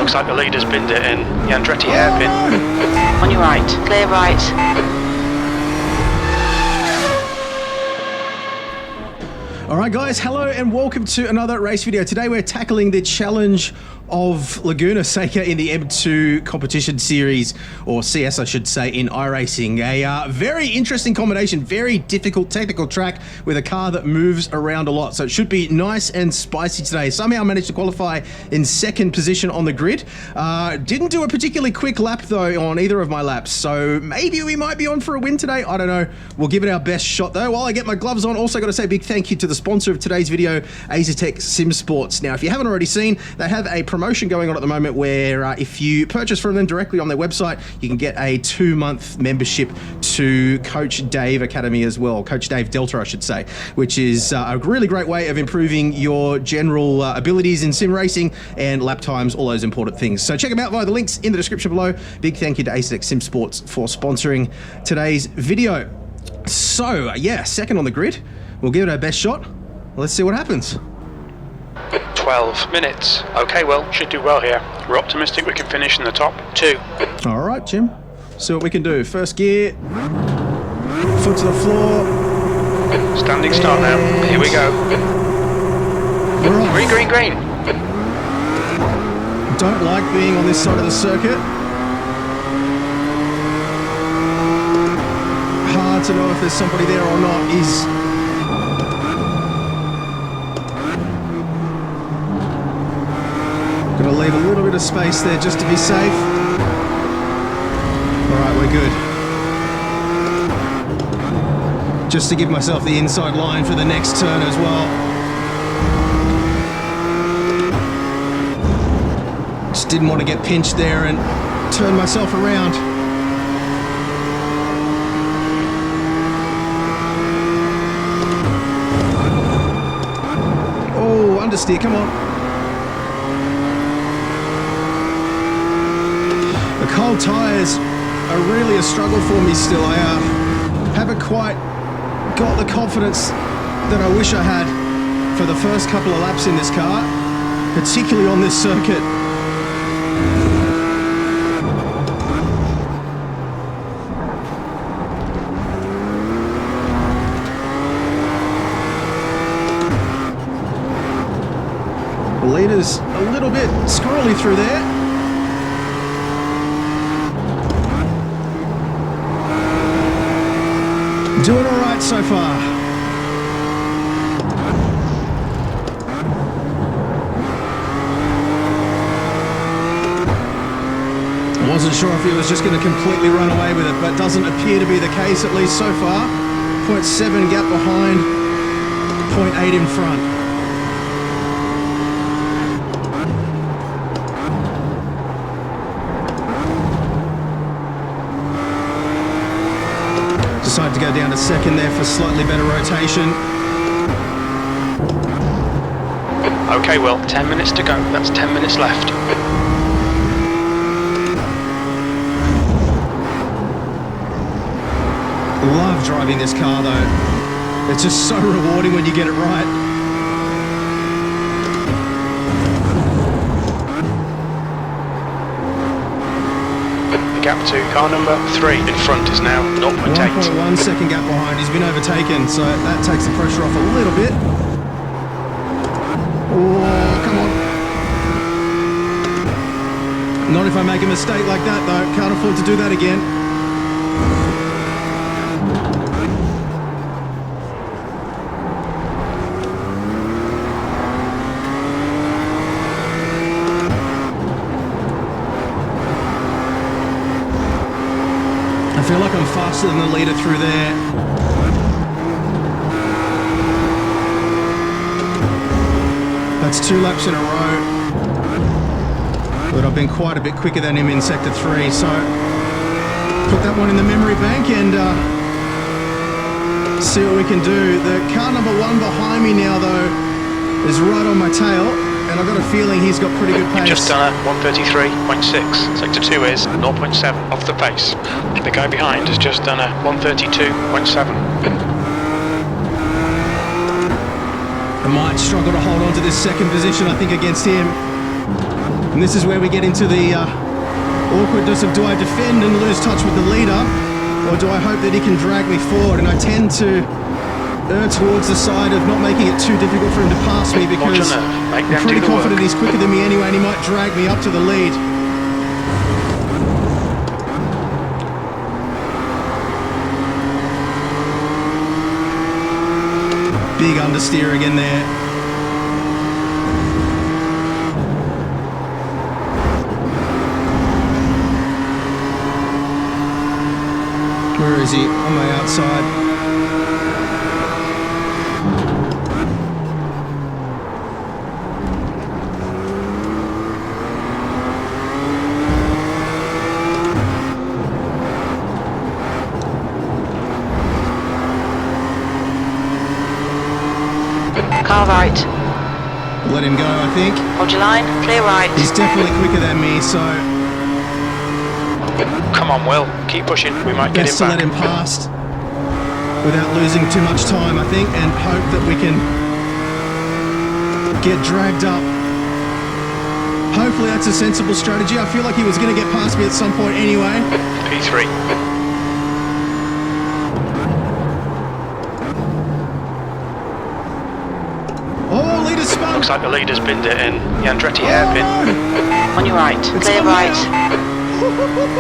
Looks like the leader's binned it in the Andretti hairpin. On your right, clear right. Alright guys, hello and welcome to another race video. Today we're tackling the challenge of Laguna Seca in the M2 competition series, or CS I should say, in iRacing. A very interesting combination, very difficult technical track with a car that moves around a lot, so it should be nice and spicy today. Somehow managed to qualify in second position on the grid. Didn't do a particularly quick lap though on either of my laps, so maybe we might be on for a win today, I don't know. We'll give it our best shot though. While I get my gloves on, also got to say a big thank you to the sponsor of today's video, Azatec Sim Sports. Now if you haven't already seen, they have a promotion going on at the moment where if you purchase from them directly on their website, you can get a 2-month membership to Coach Dave Academy as well, Coach Dave Delta I should say, which is a really great way of improving your general abilities in sim racing and lap times, all those important things. So check them out via the links in the description below. Big thank you to Azatec Sim Sports for sponsoring today's video. So yeah, second on the grid, we'll give it our best shot. Let's see what happens. 12 minutes. Okay, well, should do well here. We're optimistic we can finish in the top 2. All right, Jim. See what we can do. First gear, foot to the floor. Standing start now. Here we go. Green, green, green. Don't like being on this side of the circuit. Hard to know if there's somebody there or not. Gonna leave a little bit of space there just to be safe. All right, we're good. Just to give myself the inside line for the next turn as well. Just didn't want to get pinched there and turn myself around. Oh, understeer, come on. The cold tyres are really a struggle for me still. I haven't quite got the confidence that I wish I had for the first couple of laps in this car, particularly on this circuit. The leader's a little bit squirrely through there. Doing all right so far. I wasn't sure if he was just going to completely run away with it, but doesn't appear to be the case, at least so far. 0.7 gap behind, 0.8 in front. Decided to go down to second there for slightly better rotation. Okay, well, 10 minutes to go. That's 10 minutes left. Love driving this car though. It's just so rewarding when you get it right. The gap to car number 3 in front is now 0.8. 1.1 second gap behind. He's been overtaken, so that takes the pressure off a little bit. Oh, come on. Not if I make a mistake like that though. Can't afford to do that again. I feel like I'm faster than the leader through there. That's 2 laps in a row. But I've been quite a bit quicker than him in sector 3, so put that one in the memory bank and see what we can do. The car number 1 behind me now though is right on my tail, and I've got a feeling he's got pretty good pace. Just done a 133.6. Sector 2 is 0.7 off the pace. The guy behind has just done a 132.7. I might struggle to hold on to this second position, I think, against him. And this is where we get into the awkwardness of, do I defend and lose touch with the leader, or do I hope that he can drag me forward? And I tend to err towards the side of not making it too difficult for him to pass me, because I'm pretty confident he's quicker than me anyway, and he might drag me up to the lead. Big understeer again there. Where is he? On my outside. Car right. Let him go, I think. Hold your line. Clear right. He's definitely quicker than me, so Come on, Will. Keep pushing. We might get him best to back. let him past without losing too much time, I think, and hope that we can get dragged up. Hopefully that's a sensible strategy. I feel like he was going to get past me at some point anyway. P3. Oh, leader spun! Looks like the leader's binned it in. The Andretti hairpin. no! On your right. It's Clear on right. now.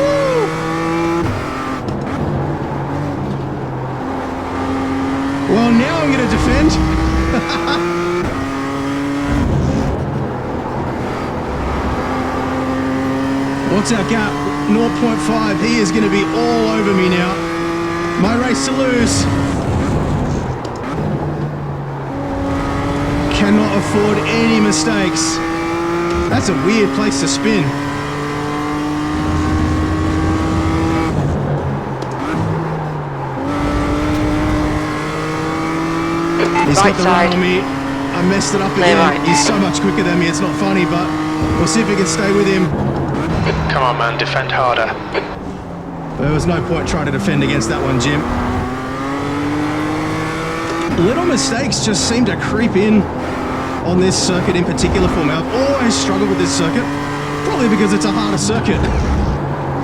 Well, now I'm going to defend. What's our gap? 0.5. He is going to be all over me now. My race to lose. Cannot afford any mistakes. That's a weird place to spin. He's Right got the side. run on me. I messed it up Clear again. right. He's so much quicker than me, it's not funny, but we'll see if we can stay with him. Come on, man. Defend harder. There was no point trying to defend against that one, Jim. Little mistakes just seem to creep in on this circuit in particular for me. I've always struggled with this circuit, probably because it's a harder circuit.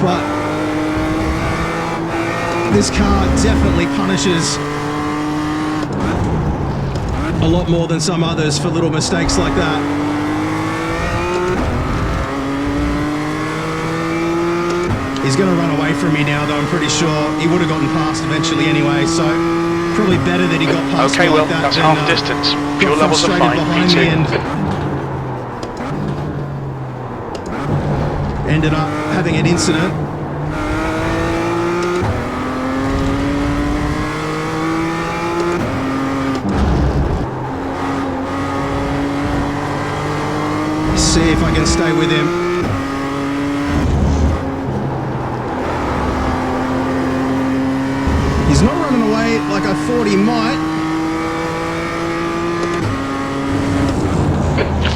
But this car definitely punishes a lot more than some others for little mistakes like that. He's going to run away from me now, though. I'm pretty sure he would have gotten past eventually anyway, so probably better that he got past Okay, me Will. like that That's than, half distance. got Fuel levels are frustrated fine. behind me P2. and ended up having an incident. See if I can stay with him. He's not running away like I thought he might.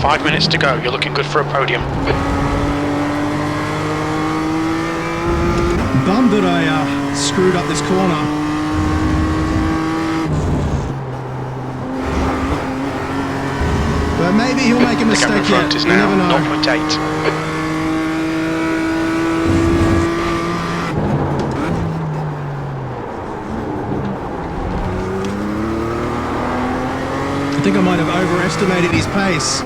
5 minutes to go. You're looking good for a podium. Bummed that I screwed up this corner. But maybe he'll make a The gap mistake in front yet. is You never now know. 0.8. I think I might have overestimated his pace.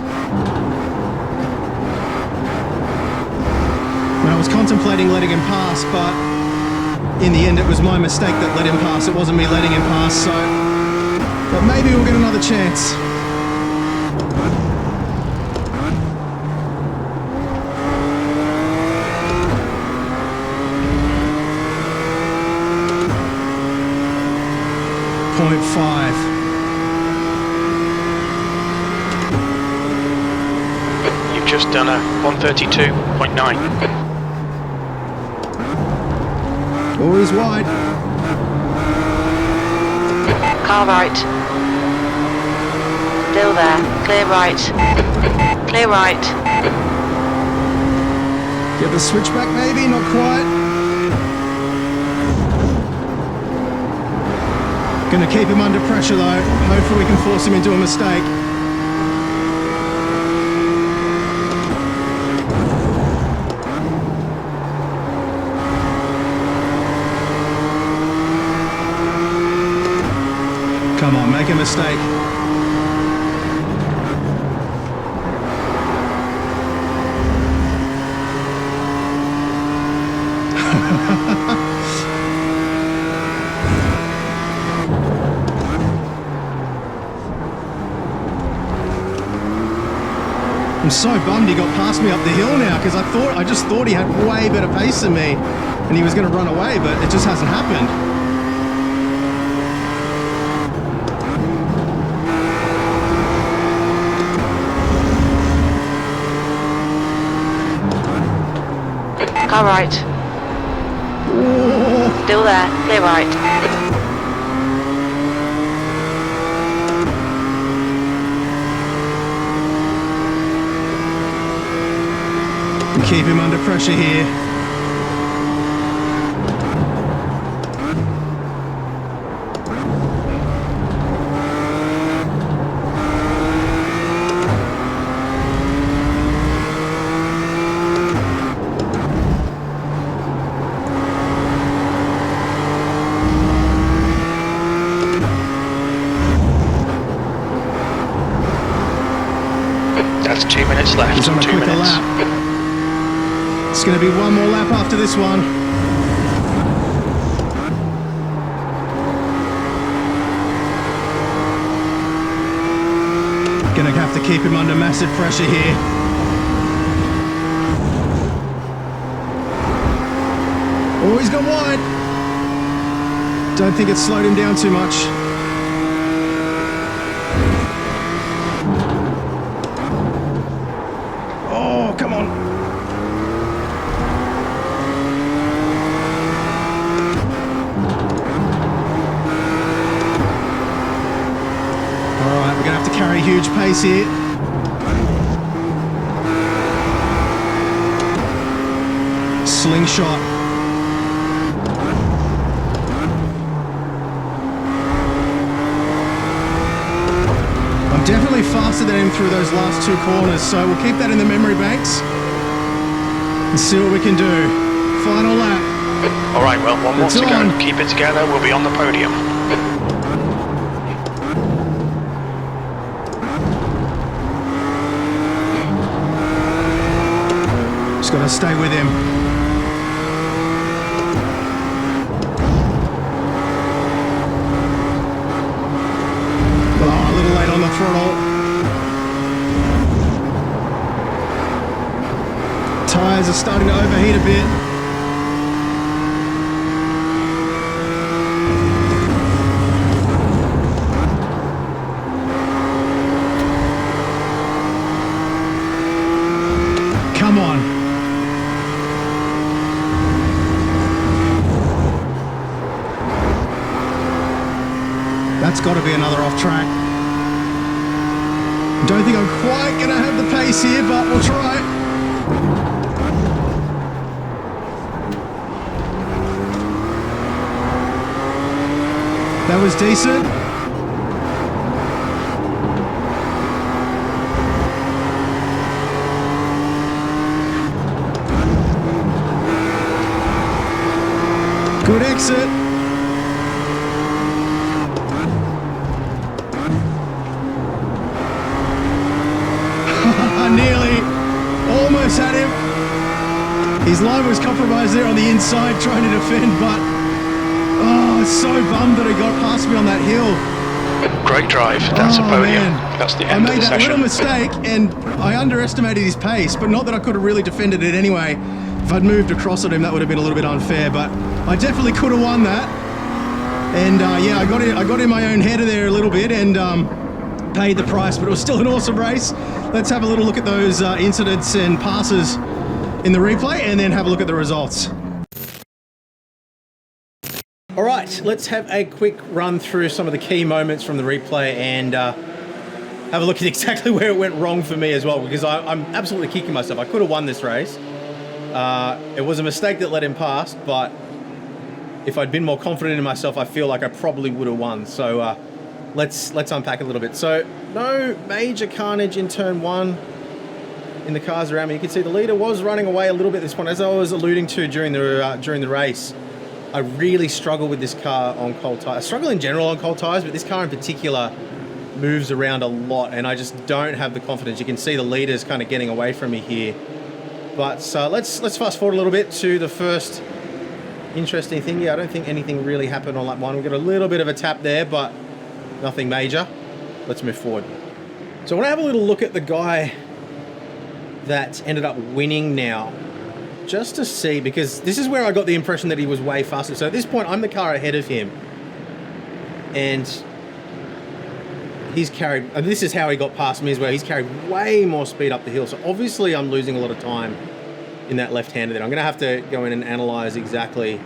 I was contemplating letting him pass, but in the end it was my mistake that let him pass. It wasn't me letting him pass, so... But maybe we'll get another chance. .5. You've just done a 132.9. Always wide. Car right. Still there. Clear right. Clear right. Get the switchback maybe, not quite. Gonna keep him under pressure though. Hopefully we can force him into a mistake. mistake. I'm so bummed he got past me up the hill now, because I just thought he had way better pace than me and he was going to run away, but it just hasn't happened. Car right. Oh. Still there. Clear right. Keep him under pressure here. That's 2 minutes left. He's on a 2 quicker minutes. lap. It's going to be one more lap after this one. Gonna have to keep him under massive pressure here. Oh, he's gone wide. Don't think it's slowed him down too much. Oh, come on. Alright, we're going to have to carry a huge pace here. Slingshot. I'm definitely faster than him through those last two corners, so we'll keep that in the memory banks and see what we can do. Final lap. Alright, well, one more It's to go. on. Keep it together, we'll be on the podium. Just got to stay with him. Oh, a little late on the throttle. Tyres are starting to overheat a bit. Come on. That's got to be another off track. Don't think I'm quite going to have the pace here, but we'll try. That was decent. Good exit. Nearly. Almost had him. His line was compromised there on the inside trying to defend, but oh, so bummed that he got past me on that hill. Great drive. That's a podium. Man. That's the I end of made the that session. little mistake and I underestimated his pace, but not that I could have really defended it anyway. If I'd moved across at him, that would have been a little bit unfair, but I definitely could have won that. And yeah, I got in my own head there a little bit and paid the price, but it was still an awesome race. Let's have a little look at those incidents and passes in the replay and then have a look at the results. All right, let's have a quick run through some of the key moments from the replay and have a look at exactly where it went wrong for me as well, because I'm absolutely kicking myself. I could have won this race. It was a mistake that let him past, but if I'd been more confident in myself, I feel like I probably would have won. So let's unpack a little bit. So no major carnage in turn one in the cars around me. You can see the leader was running away a little bit at this point, as I was alluding to during the race. I really struggle with this car on cold tires. I struggle in general on cold tires, but this car in particular moves around a lot, and I just don't have the confidence. You can see the leader's kind of getting away from me here. But let's fast forward a little bit to the first interesting thing. Yeah, I don't think anything really happened on lap 1. We got a little bit of a tap there, but nothing major. Let's move forward. So I want to have a little look at the guy that ended up winning now, just to see, because this is where I got the impression that he was way faster. So at this point, I'm the car ahead of him, and he's carried, and this is how he got past me as well. He's carried way more speed up the hill. So obviously I'm losing a lot of time in that left-hander there. I'm going to have to go in and analyze exactly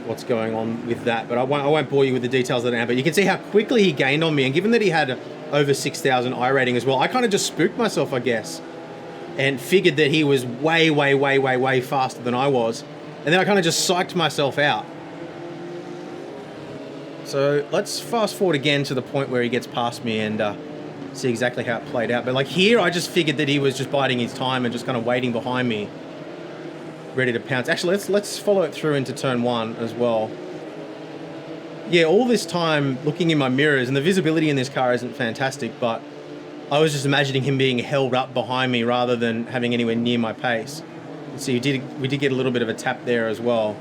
what's going on with that, but I won't bore you with the details of that. But you can see how quickly he gained on me, and given that he had over 6,000 I rating as well, I kind of just spooked myself, I guess, and figured that he was way faster than I was, and then I kind of just psyched myself out. So let's fast forward again to the point where he gets past me and see exactly how it played out. But like here, I just figured that he was just biding his time and just kind of waiting behind me, ready to pounce. Actually, let's follow it through into turn 1 as well. Yeah, all this time looking in my mirrors, and the visibility in this car isn't fantastic, but I was just imagining him being held up behind me rather than having anywhere near my pace. So we did get a little bit of a tap there as well.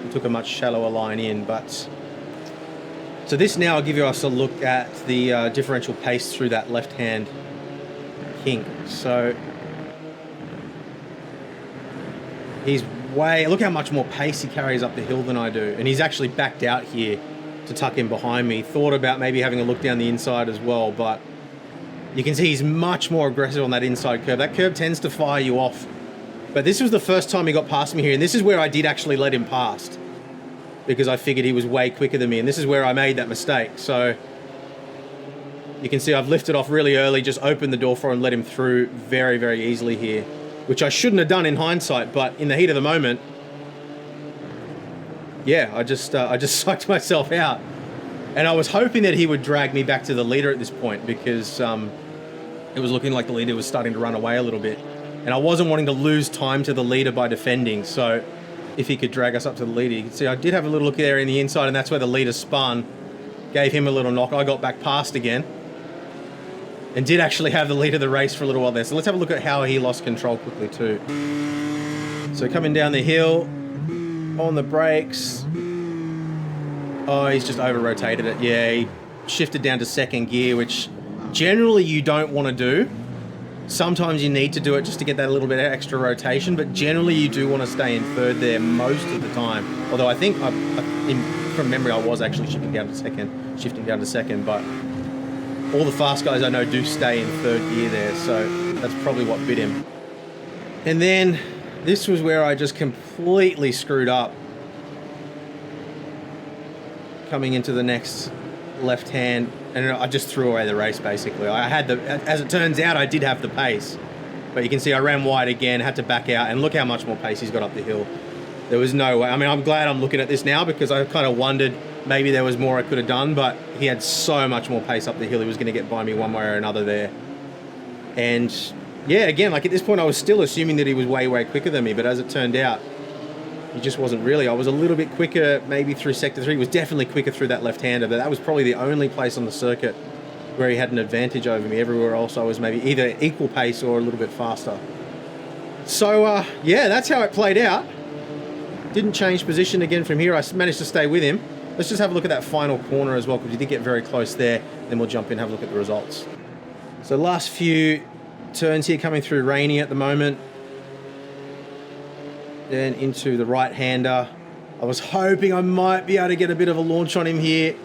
We took a much shallower line in, but... So this now will give us a look at the differential pace through that left-hand kink. So he's look how much more pace he carries up the hill than I do. And he's actually backed out here to tuck in behind me. Thought about maybe having a look down the inside as well, but you can see he's much more aggressive on that inside curve. That curve tends to fire you off. But this was the first time he got past me here, and this is where I did actually let him past, because I figured he was way quicker than me, and this is where I made that mistake. So you can see I've lifted off really early, just opened the door for him and let him through very easily here, which I shouldn't have done in hindsight, but in the heat of the moment, yeah, I just psyched myself out. And I was hoping that he would drag me back to the leader at this point, because it was looking like the leader was starting to run away a little bit. And I wasn't wanting to lose time to the leader by defending, so if he could drag us up to the leader. You can see I did have a little look there in the inside, and that's where the leader spun. Gave him a little knock. I got back past again, and did actually have the lead of the race for a little while there. So let's have a look at how he lost control quickly too. So coming down the hill, on the brakes. Oh, he's just over-rotated it. Yeah, he shifted down to second gear, which generally you don't want to do. Sometimes you need to do it just to get that little bit of extra rotation, but generally you do want to stay in third there most of the time. Although I think, from memory, I was actually shifting down to second, but all the fast guys I know do stay in third gear there, so that's probably what bit him. And then this was where I just completely screwed up. Coming into the next left hand, and I just threw away the race basically. I had as it turns out, I did have the pace, but you can see I ran wide again, had to back out, and look how much more pace he's got up the hill. There was no way. I mean, I'm glad I'm looking at this now, because I kind of wondered maybe there was more I could have done, but he had so much more pace up the hill. He was going to get by me one way or another there. And yeah, again, like at this point I was still assuming that he was way quicker than me, but as it turned out, he just wasn't really. I was a little bit quicker maybe through sector 3. He was definitely quicker through that left-hander, but that was probably the only place on the circuit where he had an advantage over me. Everywhere else I was maybe either equal pace or a little bit faster. So yeah, that's how it played out. Didn't change position again from here. I managed to stay with him. Let's just have a look at that final corner as well, because he did get very close there. Then we'll jump in and have a look at the results. So last few turns here, coming through rainy at the moment. Then into the right-hander. I was hoping I might be able to get a bit of a launch on him here,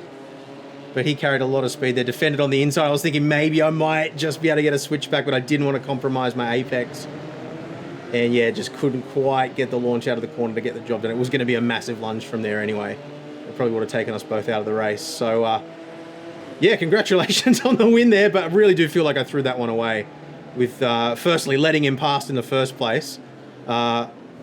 but he carried a lot of speed there. Defended on the inside. I was thinking maybe I might just be able to get a switchback, but I didn't want to compromise my apex. And yeah, just couldn't quite get the launch out of the corner to get the job done. It was going to be a massive lunge from there anyway. It probably would have taken us both out of the race. So yeah, congratulations on the win there, but I really do feel like I threw that one away with firstly letting him past in the first place,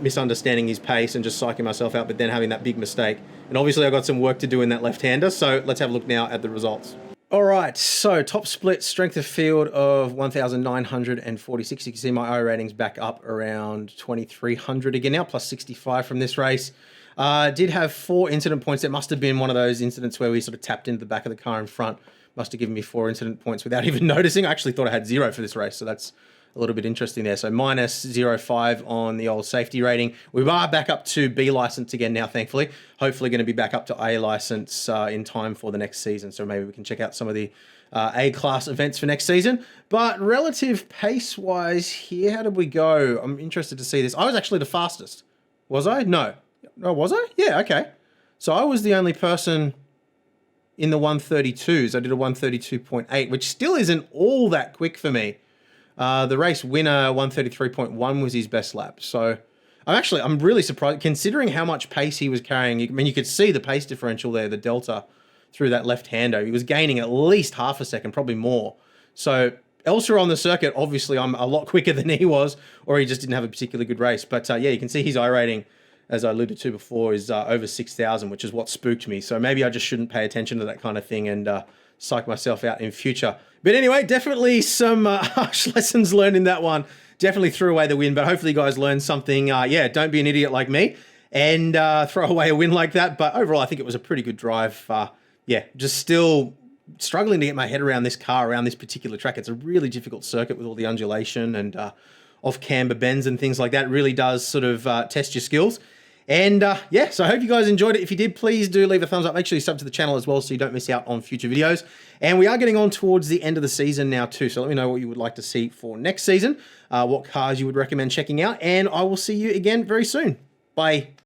misunderstanding his pace and just psyching myself out, but then having that big mistake. And obviously I got some work to do in that left-hander, so let's have a look now at the results. All right, so top split, strength of field of 1,946. You can see my I ratings back up around 2,300 again now, plus 65 from this race. Did have 4 incident points. It must have been one of those incidents where we sort of tapped into the back of the car in front. Must have given me 4 incident points without even noticing. I actually thought I had 0 for this race, so that's a little bit interesting there. So minus 0.5 on the old safety rating. We are back up to B license again now, thankfully. Hopefully going to be back up to A license in time for the next season. So maybe we can check out some of the A class events for next season. But relative pace-wise here, how did we go? I'm interested to see this. I was actually the fastest. Was I? No. Oh, was I? Yeah, okay. So I was the only person in the 132s. I did a 132.8, which still isn't all that quick for me. The race winner, 133.1 was his best lap. So I'm really surprised considering how much pace he was carrying. I mean, you could see the pace differential there, the delta through that left-hander. He was gaining at least half a second, probably more. So elsewhere on the circuit, obviously I'm a lot quicker than he was, or he just didn't have a particularly good race. But yeah, you can see his I rating, as I alluded to before, is over 6,000, which is what spooked me. So maybe I just shouldn't pay attention to that kind of thing and psych myself out in future. But anyway, definitely some harsh lessons learned in that one. Definitely threw away the win, but hopefully you guys learned something. Yeah, don't be an idiot like me and throw away a win like that. But overall, I think it was a pretty good drive. Yeah, just still struggling to get my head around this car, around this particular track. It's a really difficult circuit with all the undulation and off-camber bends and things like that. It really does sort of test your skills. And yeah, so I hope you guys enjoyed it. If you did, please do leave a thumbs up. Make sure you sub to the channel as well so you don't miss out on future videos. And we are getting on towards the end of the season now too. So let me know what you would like to see for next season, what cars you would recommend checking out. And I will see you again very soon. Bye.